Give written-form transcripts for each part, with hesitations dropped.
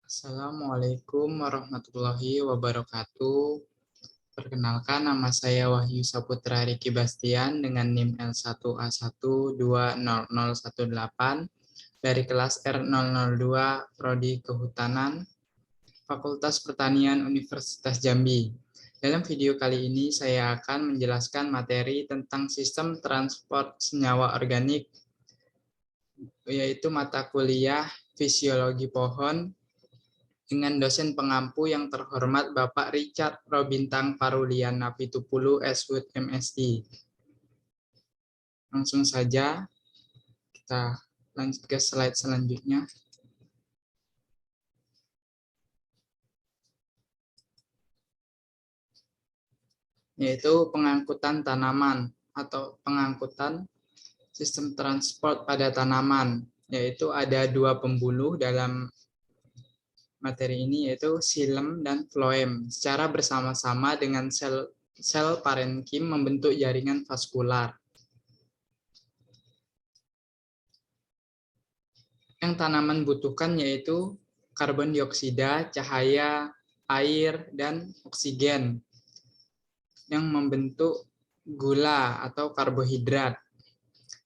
Assalamualaikum warahmatullahi wabarakatuh. Perkenalkan, nama saya Wahyu Saputra Riki Bastian dengan NIM L1A1200018 dari kelas R002 Prodi Kehutanan, Fakultas Pertanian Universitas Jambi. Dalam video kali ini saya akan menjelaskan materi tentang sistem transport senyawa organik, yaitu mata kuliah Fisiologi Pohon, dengan dosen pengampu yang terhormat Bapak Richard Robintang Paruliana Pitupulu, SHUT MSI. Langsung saja kita lanjut ke slide selanjutnya. Yaitu pengangkutan tanaman atau pengangkutan sistem transport pada tanaman. Yaitu ada dua pembuluh dalam materi ini, yaitu xilem dan floem. Secara bersama-sama dengan sel parenkim membentuk jaringan vaskular. Yang tanaman butuhkan yaitu karbon dioksida, cahaya, air, dan oksigen yang membentuk gula atau karbohidrat.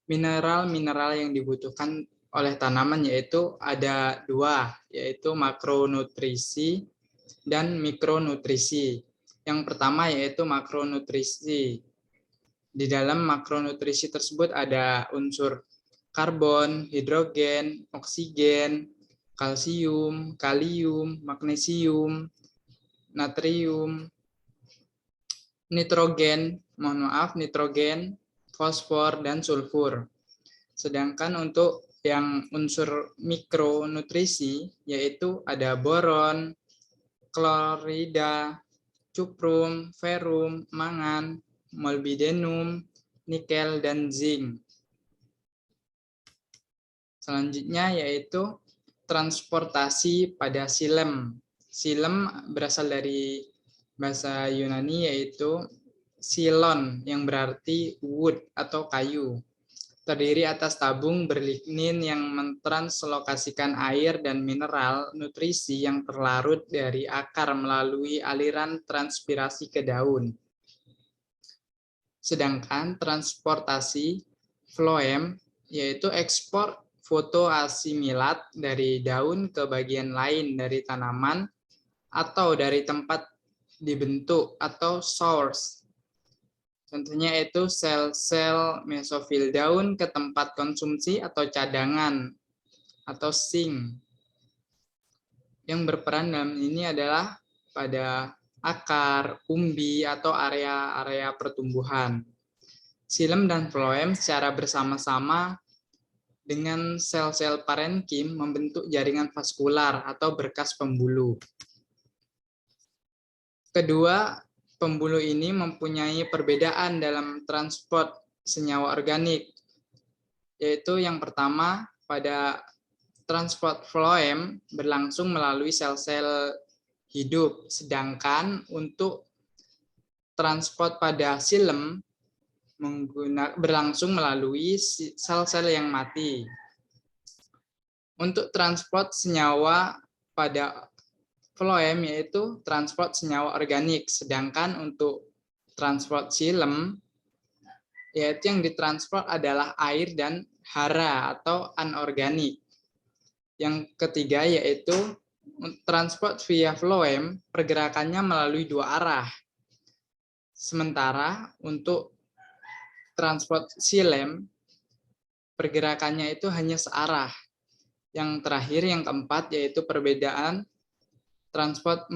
Mineral-mineral yang dibutuhkan oleh tanaman yaitu ada dua, yaitu makronutrisi dan mikronutrisi. Yang pertama yaitu makronutrisi. Di dalam makronutrisi tersebut ada unsur karbon, hidrogen, oksigen, kalsium, kalium, magnesium, natrium, nitrogen, fosfor, dan sulfur. Sedangkan untuk yang unsur mikronutrisi yaitu ada boron, klorida, cuprum, ferum, mangan, molybdenum, nikel, dan zinc. Selanjutnya yaitu transportasi pada xilem. Xilem berasal dari bahasa Yunani yaitu xylon yang berarti wood atau kayu. Terdiri atas tabung berlignin yang mentranslokasikan air dan mineral nutrisi yang terlarut dari akar melalui aliran transpirasi ke daun. Sedangkan transportasi floem yaitu ekspor fotoasimilat dari daun ke bagian lain dari tanaman atau dari tempat dibentuk atau source. Contohnya itu sel-sel mesofil daun ke tempat konsumsi atau cadangan atau sink. Yang berperan dalam ini adalah pada akar, umbi, atau area-area pertumbuhan. Xilem dan floem secara bersama-sama dengan sel-sel parenkim membentuk jaringan vaskular atau berkas pembuluh. Kedua, pembuluh ini mempunyai perbedaan dalam transport senyawa organik, yaitu yang pertama pada transport floem berlangsung melalui sel-sel hidup, sedangkan untuk transport pada xilem berlangsung melalui sel-sel yang mati. Untuk transport senyawa pada floem yaitu transport senyawa organik, sedangkan untuk transport xilem yaitu yang ditransport adalah air dan hara atau anorganik. Yang ketiga yaitu transport via floem, pergerakannya melalui dua arah. Sementara untuk transport xilem, pergerakannya itu hanya searah. Yang terakhir, yang keempat, yaitu perbedaan transport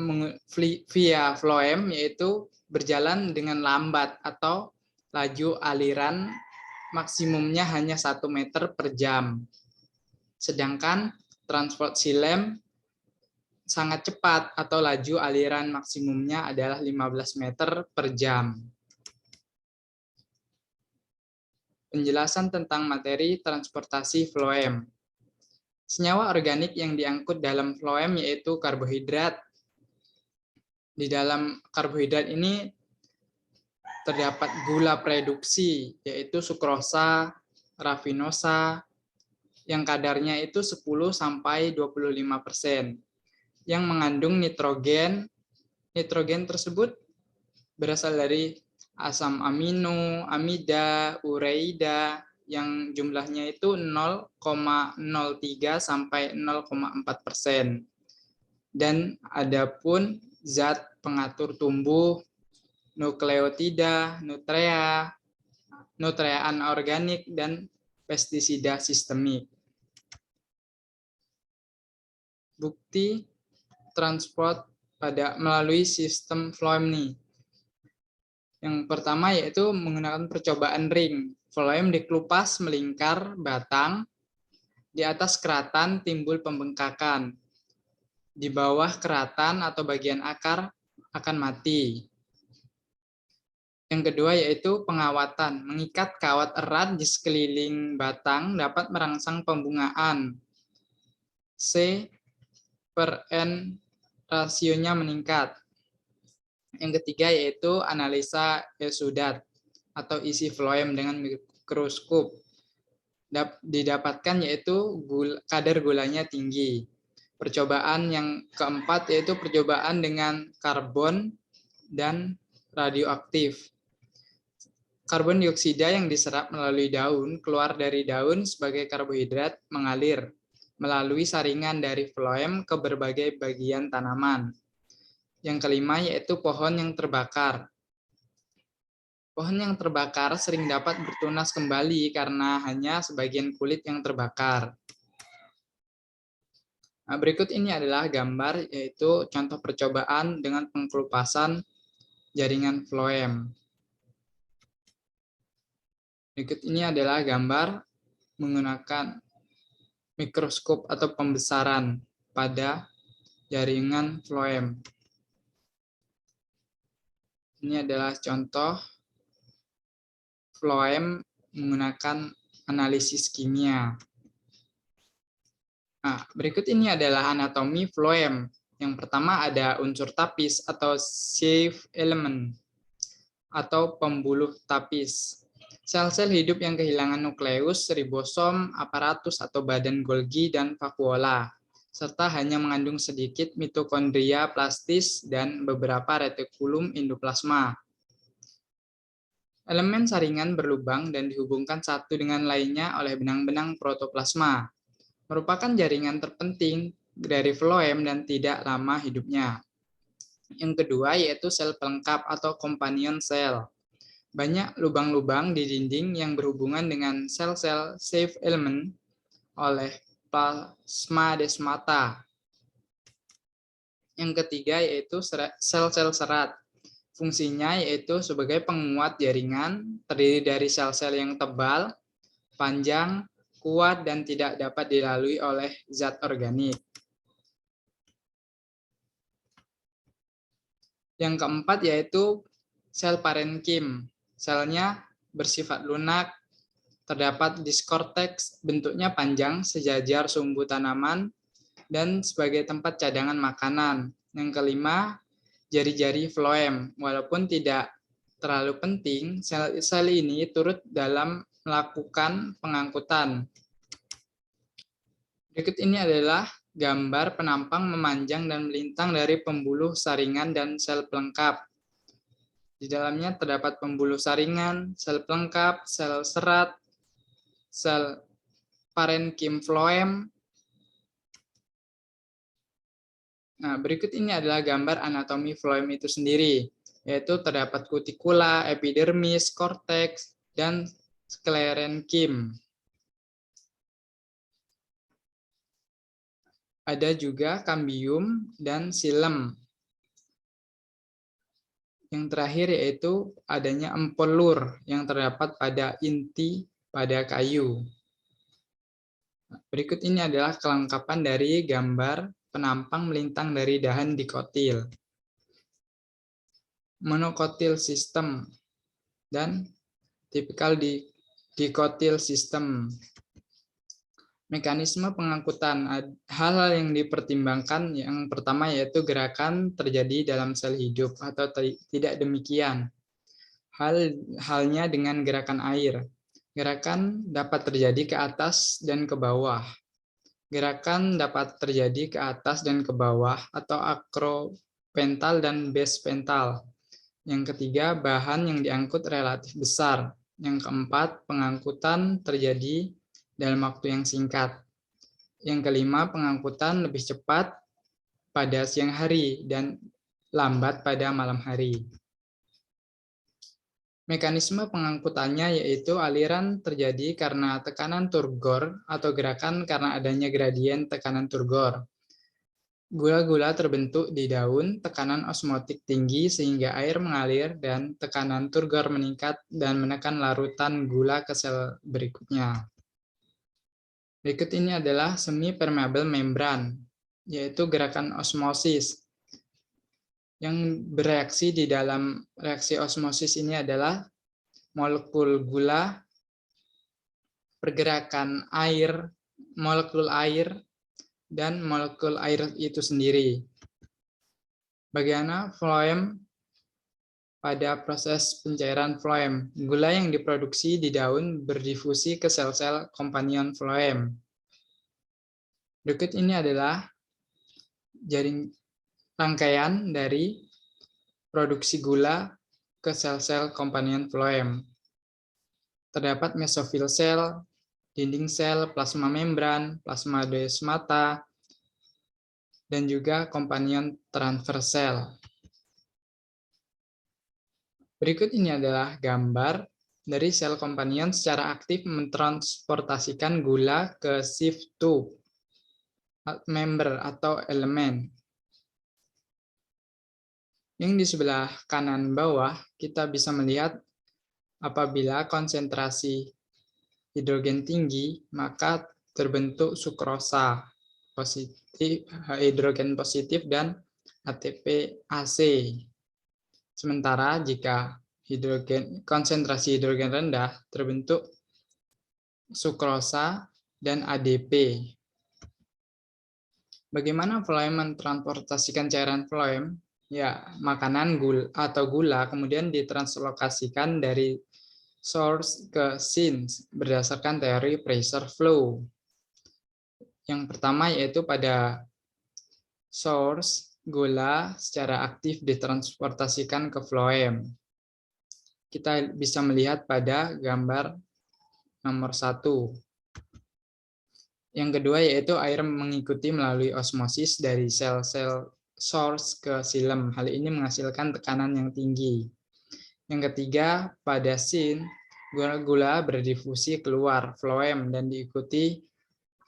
via floem, yaitu berjalan dengan lambat atau laju aliran maksimumnya hanya 1 meter per jam. Sedangkan transport xilem sangat cepat atau laju aliran maksimumnya adalah 15 meter per jam. Penjelasan tentang materi transportasi floem. Senyawa organik yang diangkut dalam floem yaitu karbohidrat. Di dalam karbohidrat ini terdapat gula produksi yaitu sukrosa, rafinosa yang kadarnya itu 10–25%. yang mengandung nitrogen. Nitrogen tersebut berasal dari asam amino, amida, ureida yang jumlahnya itu 0,03 sampai 0,4%. Dan adapun zat pengatur tumbuh, nukleotida, nutrea, nutrea anorganik, dan pestisida sistemik. Bukti transport melalui sistem phloem nih. Yang pertama yaitu menggunakan percobaan ring. Phloem dikelupas melingkar batang, di atas keratan timbul pembengkakan. Di bawah keratan atau bagian akar akan mati. Yang kedua yaitu pengawatan. Mengikat kawat erat di sekeliling batang dapat merangsang pembungaan. C/N rasionya meningkat. Yang ketiga yaitu analisa exudat atau isi phloem dengan mikroskop. Didapatkan yaitu kadar gulanya tinggi. Percobaan yang keempat yaitu percobaan dengan karbon dan radioaktif. Karbon dioksida yang diserap melalui daun keluar dari daun sebagai karbohidrat mengalir melalui saringan dari phloem ke berbagai bagian tanaman. Yang kelima yaitu pohon yang terbakar. Pohon yang terbakar sering dapat bertunas kembali karena hanya sebagian kulit yang terbakar. Nah, berikut ini adalah gambar yaitu contoh percobaan dengan pengkelupasan jaringan phloem. Berikut ini adalah gambar menggunakan mikroskop atau pembesaran pada jaringan phloem. Ini adalah contoh phloem menggunakan analisis kimia. Nah, berikut ini adalah anatomi phloem. Yang pertama ada unsur tapis atau sheath element atau pembuluh tapis. Sel-sel hidup yang kehilangan nukleus, ribosom, aparatus atau badan Golgi dan vakuola, serta hanya mengandung sedikit mitokondria plastis dan beberapa retikulum endoplasma. Elemen saringan berlubang dan dihubungkan satu dengan lainnya oleh benang-benang protoplasma. Merupakan jaringan terpenting dari phloem dan tidak lama hidupnya. Yang kedua yaitu sel pelengkap atau companion cell. Banyak lubang-lubang di dinding yang berhubungan dengan sel-sel sheath element oleh plasmadesmata. Yang ketiga yaitu sel-sel serat. Fungsinya yaitu sebagai penguat jaringan, terdiri dari sel-sel yang tebal, panjang, kuat, dan tidak dapat dilalui oleh zat organik. Yang keempat yaitu sel parenkim. Selnya bersifat lunak, terdapat diskortex, bentuknya panjang, sejajar sumbu tanaman, dan sebagai tempat cadangan makanan. Yang kelima, jari-jari phloem. Walaupun tidak terlalu penting, sel ini turut dalam melakukan pengangkutan. Berikut ini adalah gambar penampang memanjang dan melintang dari pembuluh saringan dan sel pelengkap. Di dalamnya terdapat pembuluh saringan, sel pelengkap, sel serat, sel parenkim phloem. Nah, berikut ini adalah gambar anatomi phloem itu sendiri, yaitu terdapat kutikula, epidermis, korteks, dan sklerenkim. Ada juga kambium dan xilem. Yang terakhir yaitu adanya empelur yang terdapat pada inti pada kayu. Berikut ini adalah kelengkapan dari gambar penampang melintang dari dahan dikotil, monokotil sistem, dan tipikal dikotil sistem. Mekanisme pengangkutan, hal-hal yang dipertimbangkan yang pertama yaitu gerakan terjadi dalam sel hidup atau tidak demikian. Halnya dengan gerakan air. Gerakan dapat terjadi ke atas dan ke bawah. Gerakan dapat terjadi ke atas dan ke bawah atau akropental dan basepental. Yang ketiga, bahan yang diangkut relatif besar. Yang keempat, pengangkutan terjadi dalam waktu yang singkat. Yang kelima, pengangkutan lebih cepat pada siang hari dan lambat pada malam hari. Mekanisme pengangkutannya yaitu aliran terjadi karena tekanan turgor atau gerakan karena adanya gradien tekanan turgor. Gula-gula terbentuk di daun, tekanan osmotik tinggi sehingga air mengalir dan tekanan turgor meningkat dan menekan larutan gula ke sel berikutnya. Berikut ini adalah semi-permeable membran, yaitu gerakan osmosis. Yang bereaksi di dalam reaksi osmosis ini adalah molekul gula, pergerakan air, molekul air, dan molekul air itu sendiri. Bagaimana floem pada proses pencairan floem? Gula yang diproduksi di daun berdifusi ke sel-sel kompanion floem. Berikut ini adalah jaring rangkaian dari produksi gula ke sel-sel kompanion floem. Terdapat mesofil sel, dinding sel, plasma membran, plasmadoesmata, dan juga kompanion transfer sel. Berikut ini adalah gambar dari sel kompanion secara aktif mentransportasikan gula ke sieve tube, member atau elemen. Yang di sebelah kanan bawah, kita bisa melihat apabila konsentrasi hidrogen tinggi, maka terbentuk sukrosa positif, hidrogen positif dan ATP AC. Sementara jika konsentrasi hidrogen rendah, terbentuk sukrosa dan ADP. Bagaimana floem mentransportasikan cairan floem? Ya, makanan gula kemudian ditranslokasikan dari source ke sink berdasarkan teori pressure flow. Yang pertama yaitu pada source, gula secara aktif ditransportasikan ke floem. Kita bisa melihat pada gambar nomor 1. Yang kedua yaitu air mengikuti melalui osmosis dari sel-sel source ke xilem. Hal ini menghasilkan tekanan yang tinggi. Yang ketiga, pada sink, gula berdifusi keluar floem dan diikuti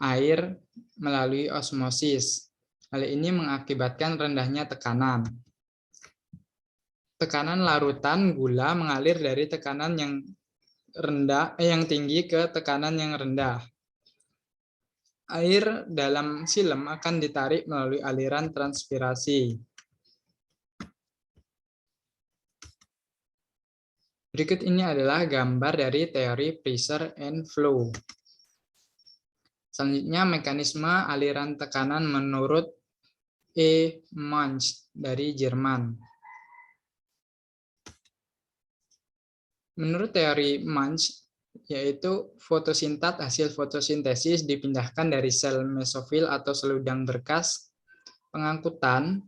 air melalui osmosis. Hal ini mengakibatkan rendahnya tekanan. Tekanan larutan gula mengalir dari tekanan yang tinggi ke tekanan yang rendah. Air dalam xilem akan ditarik melalui aliran transpirasi. Berikut ini adalah gambar dari teori pressure and flow. Selanjutnya, mekanisme aliran tekanan menurut E. Munch dari Jerman. Menurut teori Munch, yaitu hasil fotosintesis dipindahkan dari sel mesofil atau seludang berkas pengangkutan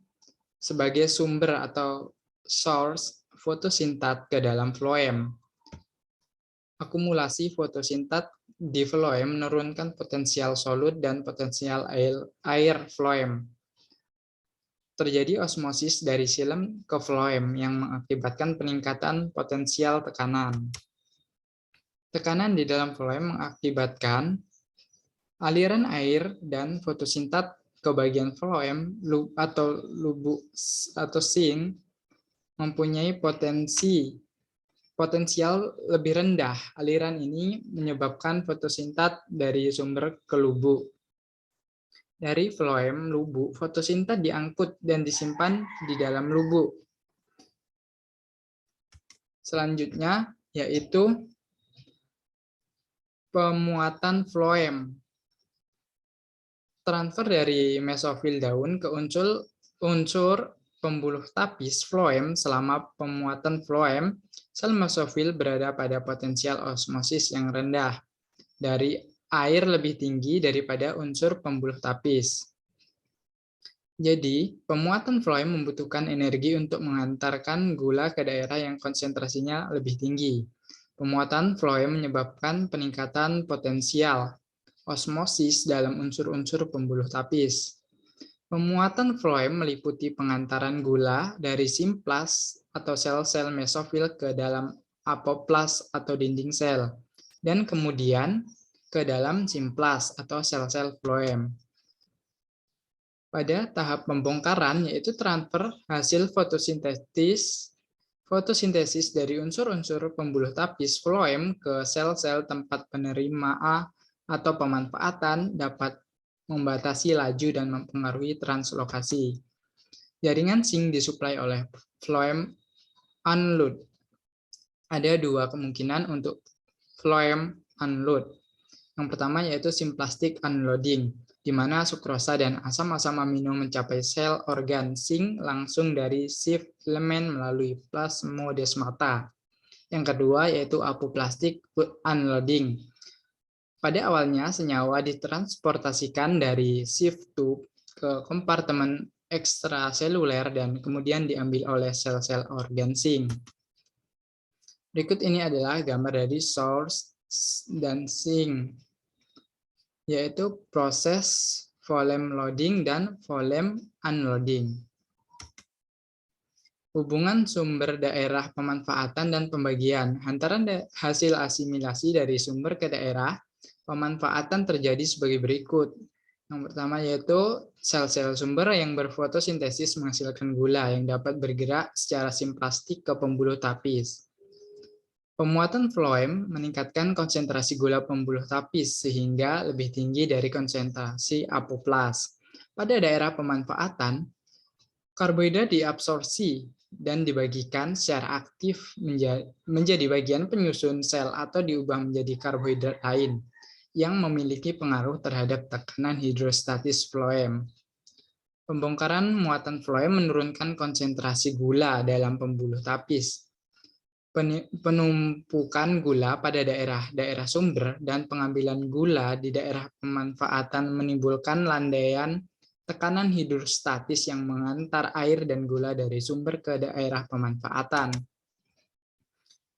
sebagai sumber atau source fotosintat ke dalam floem. Akumulasi fotosintat di floem menurunkan potensial solut dan potensial air floem. Terjadi osmosis dari xilem ke floem yang mengakibatkan peningkatan potensial tekanan. Tekanan di dalam floem mengakibatkan aliran air dan fotosintat ke bagian floem atau lubuk atau sink mempunyai potensial lebih rendah. Aliran ini menyebabkan fotosintat dari sumber ke lubuk. Dari floem lubuk, fotosintat diangkut dan disimpan di dalam lubuk. Selanjutnya yaitu pemuatan floem. Transfer dari mesofil daun ke unsur pembuluh tapis floem. Selama pemuatan floem, sel mesofil berada pada potensial osmosis yang rendah dari air lebih tinggi daripada unsur pembuluh tapis. Jadi, pemuatan floem membutuhkan energi untuk mengantarkan gula ke daerah yang konsentrasinya lebih tinggi. Pemuatan floem menyebabkan peningkatan potensial osmosis dalam unsur-unsur pembuluh tapis. Pemuatan floem meliputi pengantaran gula dari simplas atau sel-sel mesofil ke dalam apoplas atau dinding sel, dan kemudian ke dalam simplas atau sel-sel floem. Pada tahap pembongkaran, yaitu transfer hasil fotosintesis dari unsur-unsur pembuluh tapis floem ke sel-sel tempat penerima atau pemanfaatan dapat membatasi laju dan mempengaruhi translokasi. Jaringan zinc disuplai oleh floem unload. Ada dua kemungkinan untuk floem unload. Yang pertama yaitu simplastic unloading, di mana sukrosa dan asam-asam amino mencapai sel organ zinc langsung dari sieve filament melalui plasmodesmata. Yang kedua yaitu apoplastic unloading. Pada awalnya, senyawa ditransportasikan dari sieve tube ke kompartemen ekstraseluler dan kemudian diambil oleh sel-sel organ zinc. Berikut ini adalah gambar dari source dan zinc, yaitu proses floem loading dan floem unloading. Hubungan sumber daerah pemanfaatan dan pembagian. Antara hasil asimilasi dari sumber ke daerah, pemanfaatan terjadi sebagai berikut. Yang pertama yaitu sel-sel sumber yang berfotosintesis menghasilkan gula yang dapat bergerak secara simplastik ke pembuluh tapis. Pemuatan floem meningkatkan konsentrasi gula pembuluh tapis sehingga lebih tinggi dari konsentrasi apoplas. Pada daerah pemanfaatan, karbohidrat diabsorpsi dan dibagikan secara aktif menjadi bagian penyusun sel atau diubah menjadi karbohidrat lain yang memiliki pengaruh terhadap tekanan hidrostatis floem. Pembongkaran muatan floem menurunkan konsentrasi gula dalam pembuluh tapis. Penumpukan gula pada daerah sumber dan pengambilan gula di daerah pemanfaatan menimbulkan landaian tekanan hidrostatis yang mengantar air dan gula dari sumber ke daerah pemanfaatan.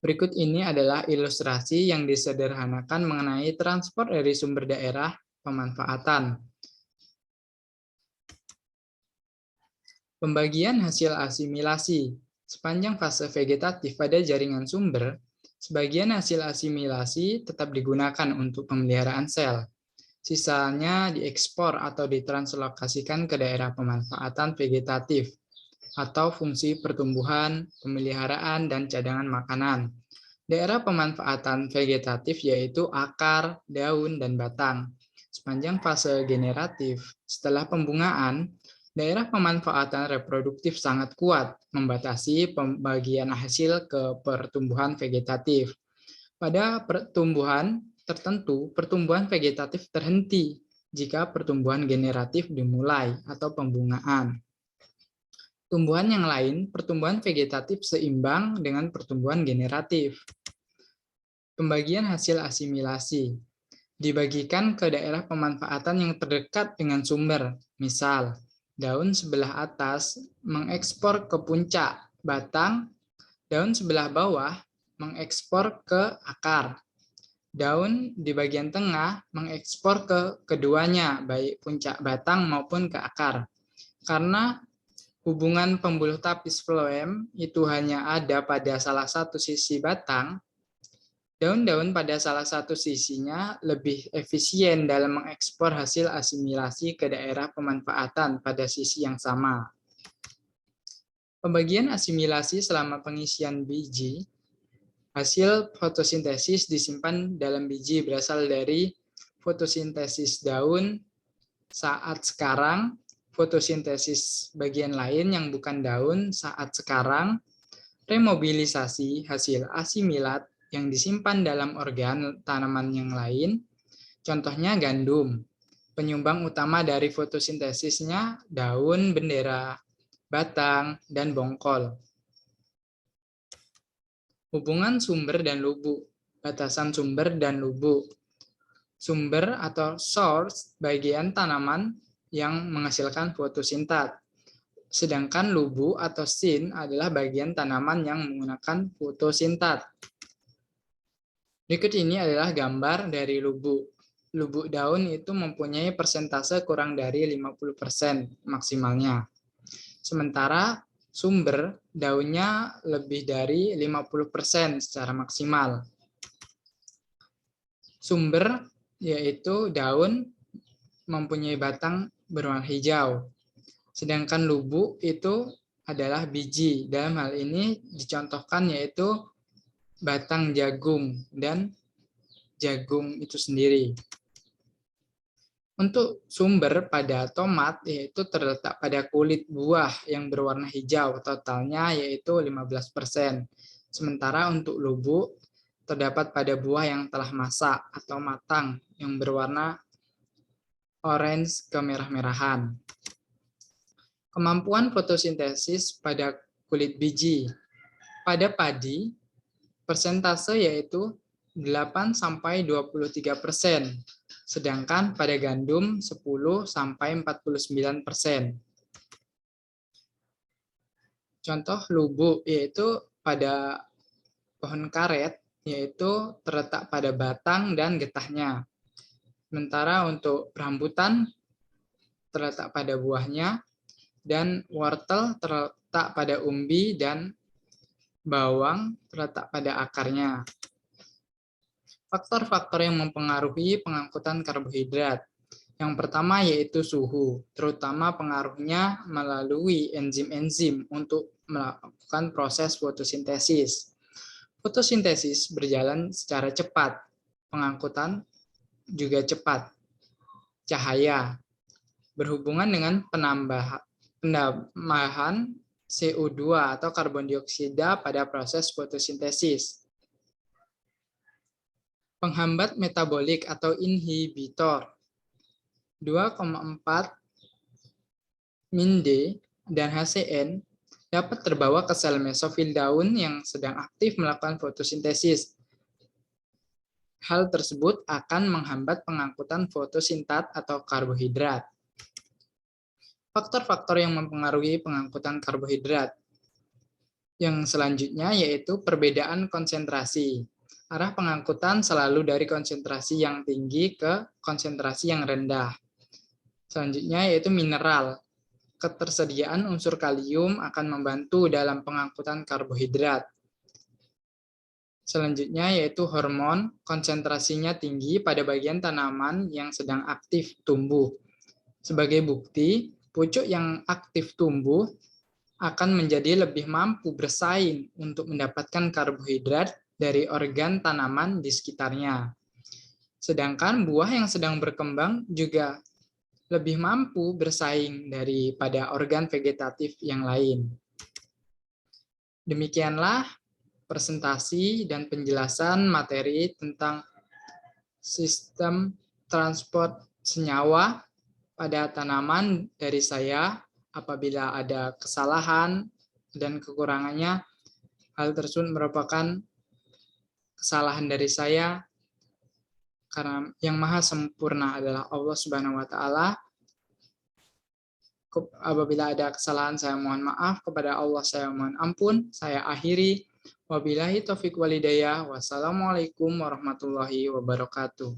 Berikut ini adalah ilustrasi yang disederhanakan mengenai transport dari sumber daerah pemanfaatan. Pembagian hasil asimilasi. Sepanjang fase vegetatif pada jaringan sumber, sebagian hasil asimilasi tetap digunakan untuk pemeliharaan sel. Sisanya diekspor atau ditranslokasikan ke daerah pemanfaatan vegetatif atau fungsi pertumbuhan, pemeliharaan, dan cadangan makanan. Daerah pemanfaatan vegetatif yaitu akar, daun, dan batang. Sepanjang fase generatif, setelah pembungaan, daerah pemanfaatan reproduktif sangat kuat, membatasi pembagian hasil ke pertumbuhan vegetatif. Pada pertumbuhan tertentu, pertumbuhan vegetatif terhenti jika pertumbuhan generatif dimulai atau pembungaan. Tumbuhan yang lain, pertumbuhan vegetatif seimbang dengan pertumbuhan generatif. Pembagian hasil asimilasi dibagikan ke daerah pemanfaatan yang terdekat dengan sumber. Misal, daun sebelah atas mengekspor ke puncak batang, daun sebelah bawah mengekspor ke akar. Daun di bagian tengah mengekspor ke keduanya, baik puncak batang maupun ke akar. Karena hubungan pembuluh tapis floem itu hanya ada pada salah satu sisi batang, daun-daun pada salah satu sisinya lebih efisien dalam mengekspor hasil asimilasi ke daerah pemanfaatan pada sisi yang sama. Pembagian asimilasi selama pengisian biji, hasil fotosintesis disimpan dalam biji berasal dari fotosintesis daun saat sekarang, fotosintesis bagian lain yang bukan daun saat sekarang, remobilisasi hasil asimilat yang disimpan dalam organ tanaman yang lain, contohnya gandum. Penyumbang utama dari fotosintesisnya daun, bendera, batang, dan bongkol. Hubungan sumber dan lubuk, batasan sumber dan lubuk. sumber atau source bagian tanaman yang menghasilkan fotosintat. Sedangkan lubu atau sin adalah bagian tanaman yang menggunakan fotosintat. Berikut ini adalah gambar dari lubuk. Lubuk daun itu mempunyai persentase kurang dari 50% maksimalnya. Sementara sumber daunnya lebih dari 50% secara maksimal. Sumber yaitu daun mempunyai batang berwarna hijau. Sedangkan lubuk itu adalah biji. Dalam hal ini dicontohkan yaitu batang jagung dan jagung itu sendiri. Untuk sumber pada tomat yaitu terletak pada kulit buah yang berwarna hijau, totalnya yaitu 15%. Sementara untuk lubuk terdapat pada buah yang telah masak atau matang yang berwarna orange kemerah-merahan. Kemampuan fotosintesis pada kulit biji. Pada padi, persentase yaitu 8-23%, sedangkan pada gandum 10-49%. Contoh lubuk yaitu pada pohon karet, yaitu terletak pada batang dan getahnya. Sementara untuk rambutan terletak pada buahnya, dan wortel terletak pada umbi dan bawang terletak pada akarnya. Faktor-faktor yang mempengaruhi pengangkutan karbohidrat. Yang pertama yaitu suhu, terutama pengaruhnya melalui enzim-enzim untuk melakukan proses fotosintesis. Fotosintesis berjalan secara cepat, pengangkutan juga cepat. Cahaya berhubungan dengan penambahan CO2 atau karbon dioksida pada proses fotosintesis. Penghambat metabolik atau inhibitor 2,4 Min-D dan HCN dapat terbawa ke sel mesofil daun yang sedang aktif melakukan fotosintesis. Hal tersebut akan menghambat pengangkutan fotosintat atau karbohidrat. Faktor-faktor yang mempengaruhi pengangkutan karbohidrat. Yang selanjutnya yaitu perbedaan konsentrasi. Arah pengangkutan selalu dari konsentrasi yang tinggi ke konsentrasi yang rendah. Selanjutnya yaitu mineral. Ketersediaan unsur kalium akan membantu dalam pengangkutan karbohidrat. Selanjutnya yaitu hormon, konsentrasinya tinggi pada bagian tanaman yang sedang aktif tumbuh. Sebagai bukti, pucuk yang aktif tumbuh akan menjadi lebih mampu bersaing untuk mendapatkan karbohidrat dari organ tanaman di sekitarnya. Sedangkan buah yang sedang berkembang juga lebih mampu bersaing daripada organ vegetatif yang lain. Demikianlah presentasi dan penjelasan materi tentang sistem transport senyawa pada tanaman dari saya. Apabila ada kesalahan dan kekurangannya, hal tersebut merupakan kesalahan dari saya, karena yang maha sempurna adalah Allah Subhanahu wa Ta'ala. Apabila ada kesalahan, saya mohon maaf. Kepada Allah saya mohon ampun. Saya akhiri. Wabillahi taufiq walhidayah. Wassalamualaikum warahmatullahi wabarakatuh.